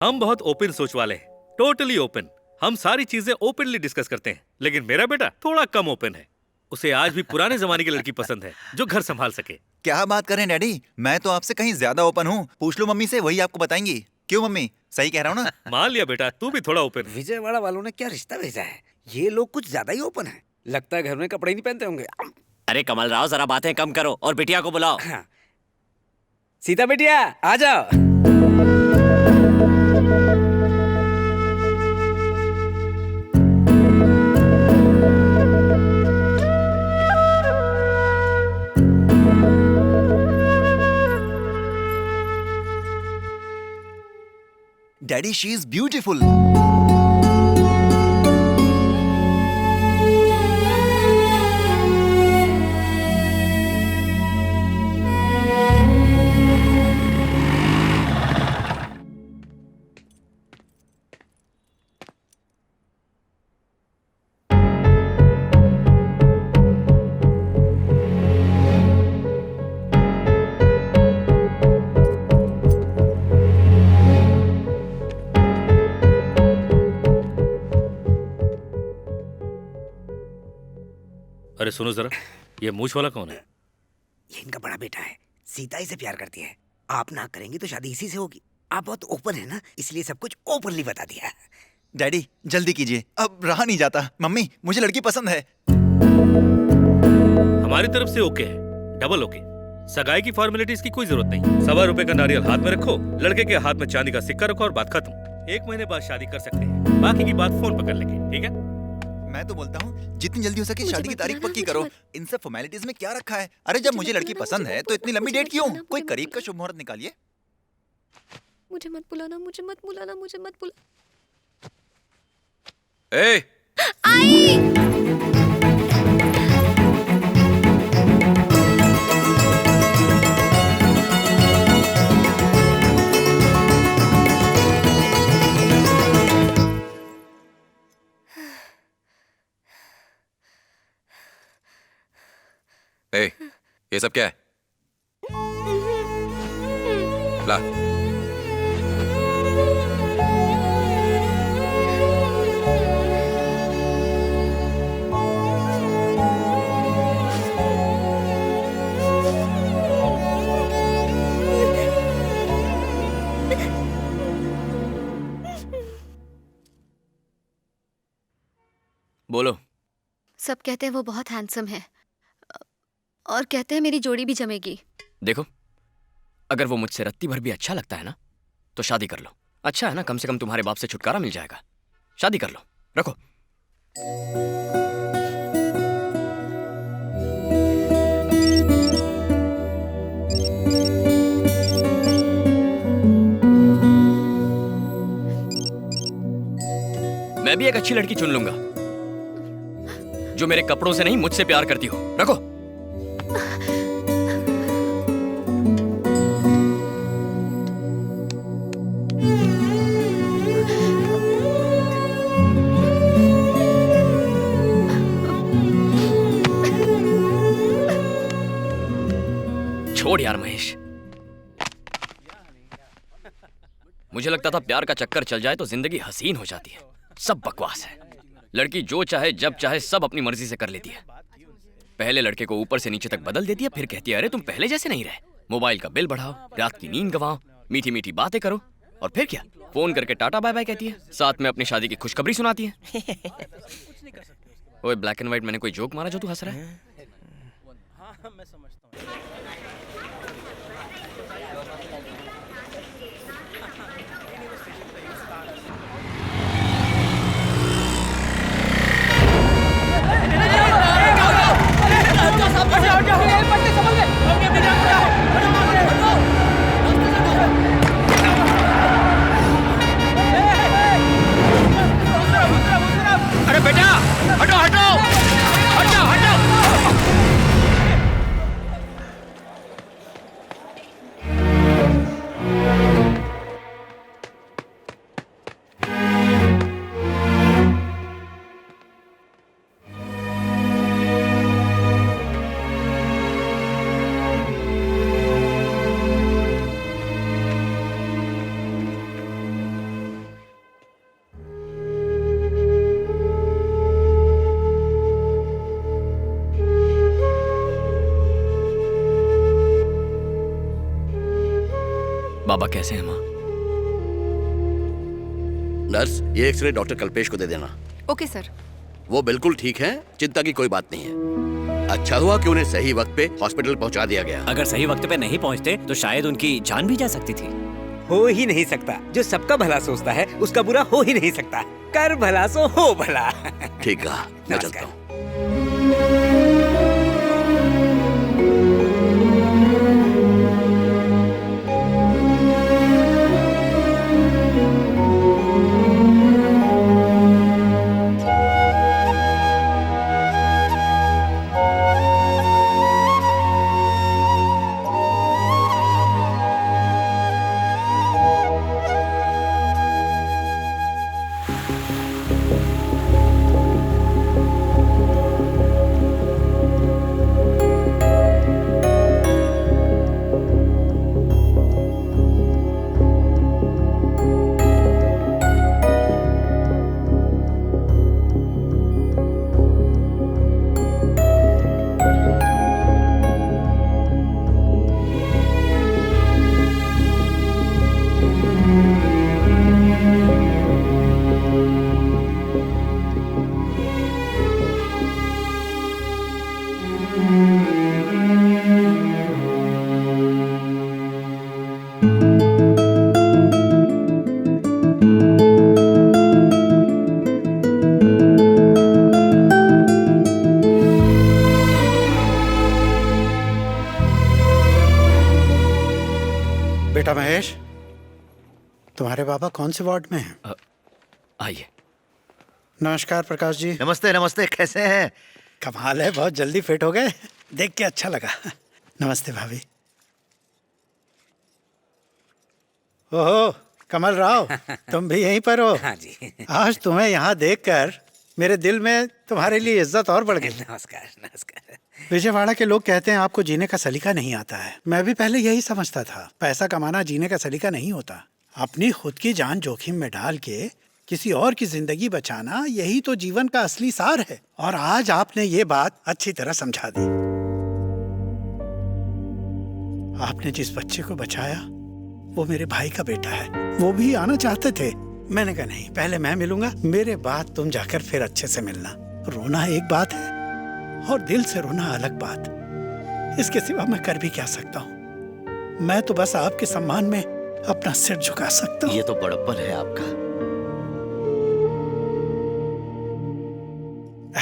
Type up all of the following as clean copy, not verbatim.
हम बहुत ओपन सोच वाले हैं, टोटली ओपन। हम सारी चीजें ओपनली डिस्कस करते हैं। लेकिन मेरा बेटा थोड़ा कम ओपन है। उसे आज भी पुराने जमाने की लड़की पसंद है जो घर संभाल सके। क्या बात कर रहे हैं डैडी, मैं तो आपसे कहीं ज्यादा ओपन हूँ। पूछ लो मम्मी से, वही आपको बताएंगी। क्यों मम्मी, सही कह रहा हूँ ना? मान लिया बेटा, तू भी थोड़ा ओपन। विजयवाड़ा वालों ने क्या रिश्ता भेजा है? ये लोग कुछ ज्यादा ही ओपन है। लगता है घर में कपड़े नहीं पहनते होंगे। अरे कमल राव, जरा बातें कम करो और बिटिया को बुलाओ। हाँ। सीता बिटिया आ जाओ। Daddy, she is beautiful. अरे सुनो जरा, ये मूछ वाला कौन है? ये इनका बड़ा बेटा है। सीता ही से प्यार करती है। आप ना करेंगे तो शादी इसी से होगी। आप बहुत ओपन है ना, इसलिए सब कुछ ओपनली बता दिया। डैडी जल्दी कीजिए, अब रहा नहीं जाता। मम्मी, मुझे लड़की पसंद है। हमारी तरफ से ओके है, डबल ओके। सगाई की फॉर्मेलिटीज की कोई जरूरत नहीं। ₹1.25 का नारियल हाथ में रखो, लड़के के हाथ में चांदी का सिक्का रखो और बात खत्म। 1 महीने बाद शादी कर सकते हैं, बाकी की बात फोन पर कर लेंगे, ठीक है? मैं तो बोलता हूँ जितनी जल्दी हो सके शादी की तारीख पक्की करो। इन सब फॉर्मेलिटीज में क्या रखा है? अरे जब मुझे लड़की पसंद है तो इतनी लंबी डेट क्यों? कोई करीब का शुभ मुहूर्त निकालिए। मुझे मत बुलाना, मुझे मत बुलाना, मुझे मत बुला। ए! ए, ये सब क्या है? ला। बोलो। सब कहते हैं वो बहुत हैंडसम है और कहते हैं मेरी जोड़ी भी जमेगी। देखो, अगर वो मुझसे रत्ती भर भी अच्छा लगता है ना, तो शादी कर लो। अच्छा है ना, कम से कम तुम्हारे बाप से छुटकारा मिल जाएगा। शादी कर लो, रखो। मैं भी एक अच्छी लड़की चुन लूंगा जो मेरे कपड़ों से नहीं, मुझसे प्यार करती हो। रखो। छोड़ यार महेश, मुझे लगता था प्यार का चक्कर चल जाए तो जिंदगी हसीन हो जाती है। सब बकवास है। लड़की जो चाहे जब चाहे सब अपनी मर्जी से कर लेती है। पहले लड़के को ऊपर से नीचे तक बदल देती है, फिर कहती है अरे तुम पहले जैसे नहीं रहे। मोबाइल का बिल बढ़ाओ, रात की नींद गंवाओ, मीठी मीठी बातें करो, और फिर क्या, फोन करके टाटा बाय बाय कहती है, साथ में अपनी शादी की खुशखबरी सुनाती है। ओए ब्लैक एंड व्हाइट, मैंने कोई जोक मारा जो तू हंस रहा है? अरे बेटा, हटो हटो, हटो हटो। बाबा कैसे हैं माँ? नर्स, ये एक्सरे डॉक्टर कल्पेश को दे देना। Okay sir. वो बिल्कुल ठीक है, चिंता की कोई बात नहीं है। अच्छा हुआ कि उन्हें सही वक्त पे हॉस्पिटल पहुंचा दिया गया। अगर सही वक्त पे नहीं पहुंचते तो शायद उनकी जान भी जा सकती थी। हो ही नहीं सकता। जो सबका भला सोचता है उसका बुरा हो ही नहीं सकता। कर भला सो हो भला। ठीक है, मैं चलता हूँ। बेटा महेश, तुम्हारे बाबा कौन से वार्ड में हैं? आइए। नमस्कार प्रकाश जी। नमस्ते नमस्ते, कैसे हैं? कमाल है, बहुत जल्दी फिट हो गए। देख के अच्छा लगा। नमस्ते भाभी। ओहो कमल राव, तुम भी यहीं पर हो? हाँ जी। आज तुम्हें यहाँ देखकर मेरे दिल में तुम्हारे लिए इज्जत और बढ़ गई। नमस्कार नमस्कार। विजयवाड़ा के लोग कहते हैं आपको जीने का सलीका नहीं आता है। मैं भी पहले यही समझता था, पैसा कमाना जीने का सलीका नहीं होता। अपनी खुद की जान जोखिम में डाल के किसी और की जिंदगी बचाना, यही तो जीवन का असली सार है। और आज आपने ये बात अच्छी तरह समझा दी। आपने जिस बच्चे को बचाया वो मेरे भाई का बेटा है। वो भी आना चाहते थे, मैंने कहा नहीं, पहले मैं मिलूंगा, मेरे बाद तुम जाकर फिर अच्छे से मिलना। रोना एक बात है और दिल से रोना अलग बात। इसके सिवा मैं कर भी क्या सकता हूँ? मैं तो बस आपके सम्मान में अपना सिर झुका सकता हूँ। ये तो बड़प्पन है आपका।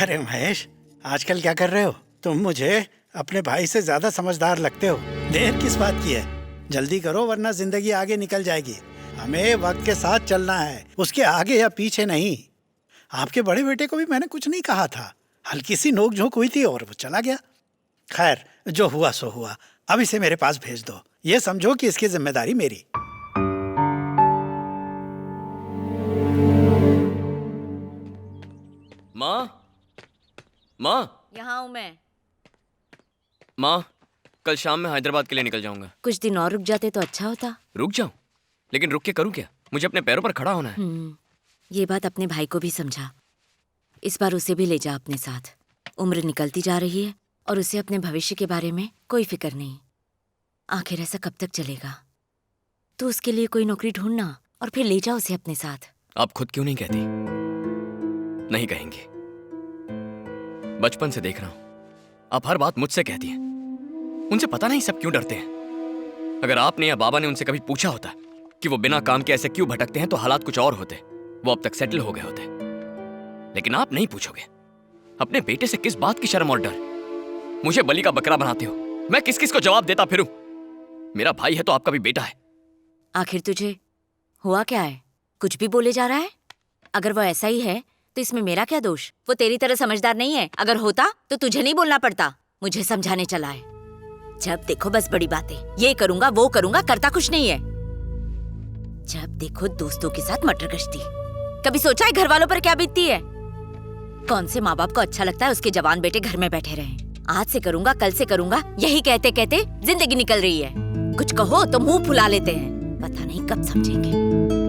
अरे महेश, आजकल क्या कर रहे हो तुम? मुझे अपने भाई से ज्यादा समझदार लगते हो। देर किस बात की है? जल्दी करो वरना जिंदगी आगे निकल जाएगी। हमें वक्त के साथ चलना है, उसके आगे या पीछे नहीं। आपके बड़े बेटे को भी मैंने कुछ नहीं कहा था, हल्की सी नोक झोंक हुई थी और वो चला गया। खैर, जो हुआ सो हुआ। अब इसे मेरे पास भेज दो। ये समझो कि इसकी जिम्मेदारी मेरी। माँ, माँ, यहाँ हूँ मैं। माँ, कल शाम में हैदराबाद के लिए निकल जाऊंगा। कुछ दिन और रुक जाते तो अच्छा होता। रुक जाऊं? लेकिन रुक के करूं क्या? मुझे अपने पैरों पर खड़ा होना है। ये बात अपने भाई को भी समझा। इस बार उसे भी ले जा अपने साथ। उम्र निकलती जा रही है और उसे अपने भविष्य के बारे में कोई फिक्र नहीं। आखिर ऐसा कब तक चलेगा? तो उसके लिए कोई नौकरी ढूंढना और फिर ले जा उसे अपने साथ। आप खुद क्यों नहीं कहती? नहीं कहेंगी। बचपन से देख रहा हूं, आप हर बात मुझसे कहती हैं। उनसे पता नहीं सब क्यों डरते हैं। अगर आपने या बाबा ने उनसे कभी पूछा होता कि वो बिना काम के ऐसे क्यों भटकते हैं तो हालात कुछ और होते, वो अब तक सेटल हो गए होते। लेकिन आप नहीं पूछोगे। अपने बेटे से किस बात की शर्म और डर? मुझे बलि का बकरा बनाते हो। मैं किस किस को जवाब देता फिरूं? मेरा भाई है तो आपका भी बेटा है। आखिर तुझे हुआ क्या है? कुछ भी बोले जा रहा है? अगर वो ऐसा ही है तो इसमें मेरा क्या दोष? वो तेरी तरह समझदार नहीं है। अगर होता तो तुझे नहीं बोलना पड़ता, मुझे समझाने चला है। जब देखो बस बड़ी बातें, ये करूंगा वो करूंगा, करता कुछ नहीं है। जब देखो दोस्तों के साथ मटर गश्ती। कभी सोचा है घर वालों पर क्या बीतती है? कौन से माँ बाप को अच्छा लगता है उसके जवान बेटे घर में बैठे रहें? आज से करूंगा, कल से करूंगा, यही कहते कहते जिंदगी निकल रही है। कुछ कहो तो मुंह फुला लेते हैं। पता नहीं कब समझेंगे।